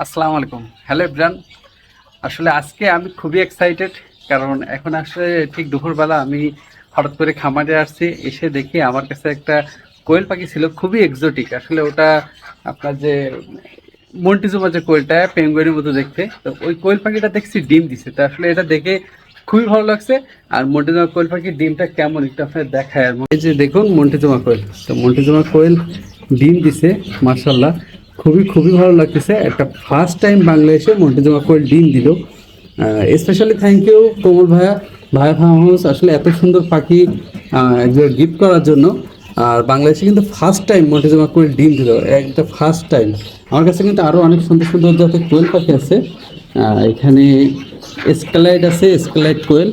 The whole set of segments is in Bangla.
আসসালামু আলাইকুম। Hello everyone. আসলে আজকে আমি খুবই এক্সাইটেড, কারণ এখন আসলে ঠিক দুপুরবেলা আমি হঠাৎ করে খামারে আসছি, এসে দেখি আমার কাছে একটা কোয়েল পাখি ছিল, খুবই এক্সোটিক। আসলে ওটা আপনার যে মন্টিজুমা যে কোয়েলটা পেঙ্গুইনের মতো দেখতে, তো ওই কোয়েল পাখিটা দেখছি ডিম দিছে, তো আসলে এটা দেখে খুবই ভালো লাগছে। আর মন্টিজুমা কোয়েল পাখির ডিমটা কেমন একটু আপনার দেখায়। আর এই যে দেখুন মন্টিজুমা কোয়েল, তো মন্টিজুমা কোয়েল ডিম দিছে মার্শাল্লাহ, খুবই খুবই ভালো লাগতেছে। একটা ফার্স্ট টাইম বাংলাদেশে মন্টিজুমা কোয়েল ডিম দিল। স্পেশালি থ্যাংক ইউ কোমল ভাইয়া, ভাইয়া ফার্ম হাউস, আসলে এত সুন্দর পাখি একজন গিফট করার জন্য। আর বাংলাদেশে কিন্তু ফার্স্ট টাইম মন্টিজুমা কোয়েল ডিম দিল, একটা ফার্স্ট টাইম। আমার কাছে কিন্তু আরও অনেক সুন্দর সুন্দর জাতের কোয়েল পাখি আছে। এখানে স্কালাইট আছে, স্কালাইট কোয়েল।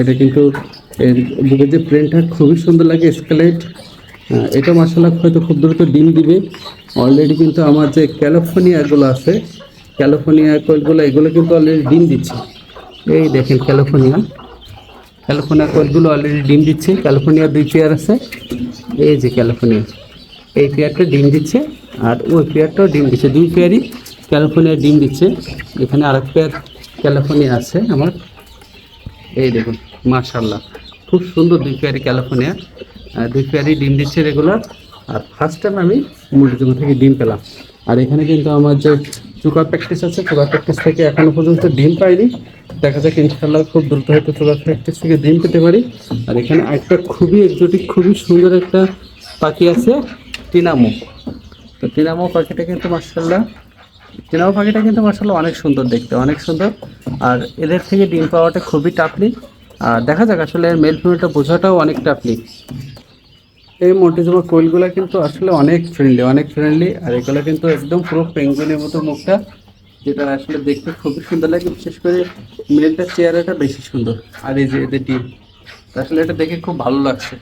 এটা কিন্তু এর বুকের যে প্রিন্টটা খুবই সুন্দর লাগে, স্কালাইট। এটা মার্শাল্লাহ হয়তো খুব দ্রুত ডিম দিবে। অলরেডি কিন্তু আমার যে ক্যালিফোর্নিয়াগুলো আছে, ক্যালিফোর্নিয়া কোয়েলগুলো, এগুলো কিন্তু অলরেডি ডিম দিচ্ছে। এই দেখেন ক্যালিফোর্নিয়া কোয়েলগুলো অলরেডি ডিম দিচ্ছে। ক্যালিফোর্নিয়া 2 পেয়ার আছে। এই যে ক্যালিফোর্নিয়া, এই পেয়ারটা ডিম দিচ্ছে, আর ওই পেয়ারটাও ডিম দিচ্ছে। 2 পেয়ারই ক্যালিফোর্নিয়া ডিম দিচ্ছে। এখানে আরেক পেয়ার ক্যালিফোর্নিয়া আছে আমার। এই দেখুন মার্শাল্লাহ, খুব সুন্দর 2 পেয়ারই ক্যালিফোর্নিয়া, 2 পেয়ারই ডিম দিচ্ছে রেগুলার। আর ফার্স্ট টাইম আমি মুরগিজুমা থেকে ডিম পেলাম। আর এখানে কিন্তু আমার যে চুকা প্র্যাকটিস আছে, চুকা প্র্যাকটিস থেকে এখনো পর্যন্ত ডিম পাইনি। দেখা যাক ইনশাল্লাহ খুব দ্রুত হয়তো চুকা প্র্যাকটিস থেকে ডিম পেতে পারি। আর এখানে একটা খুবই এক্সোটিক, খুবই সুন্দর একটা পাখি আছে, টিনামো। তো টিনামো পাখিটা কিন্তু মার্শাল্লাহ, টিনামো পাখিটা কিন্তু মার্শাল্লাহ অনেক সুন্দর দেখতে, অনেক সুন্দর। আর এদের থেকে ডিম পাওয়াটা খুবই টাফলি। আর দেখা যাক আসলে মেল ফিমেলটা বোঝাটাও অনেক টাফলি। এই মন্টিজুমা কোয়েলগুলো কিন্তু আসলে অনেক ফ্রেন্ডলি, অনেক ফ্রেন্ডলি। আর এগুলো কিন্তু একদম পুরো পেঙ্গুইনের মতো মুখটা, যেটা আসলে দেখতে খুবই সুন্দর লাগে। বিশেষ করে মেলটার চেহারাটা বেশি সুন্দর। আর এই যে এদের ডিম, আসলে এটা দেখে খুব ভালো লাগছে।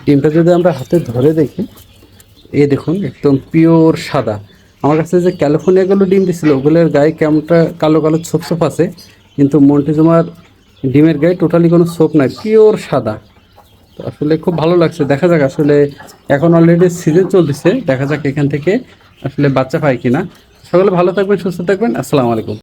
ডিমটা যদি আমরা হাতে ধরে দেখি, এই দেখুন একদম পিওর সাদা। আমার কাছে যে ক্যালিফোর্নিয়াগুলো ডিম দিছিল, ওগুলোর গায়ে কেমনটা কালো কালো ছোপ ছোপ আছে, কিন্তু মন্টিজুমার ডিমের গায়ে টোটালি কোনো ছোপ নাই, পিওর সাদা। তো আসলে খুব ভালো লাগছে। দেখা যাক আসলে, এখন অলরেডি সিজন চলতেছে, দেখা যাক এখান থেকে আসলে বাচ্চা পাই কিনা। সকলে ভালো থাকবেন, সুস্থ থাকবেন। আসসালামু আলাইকুম।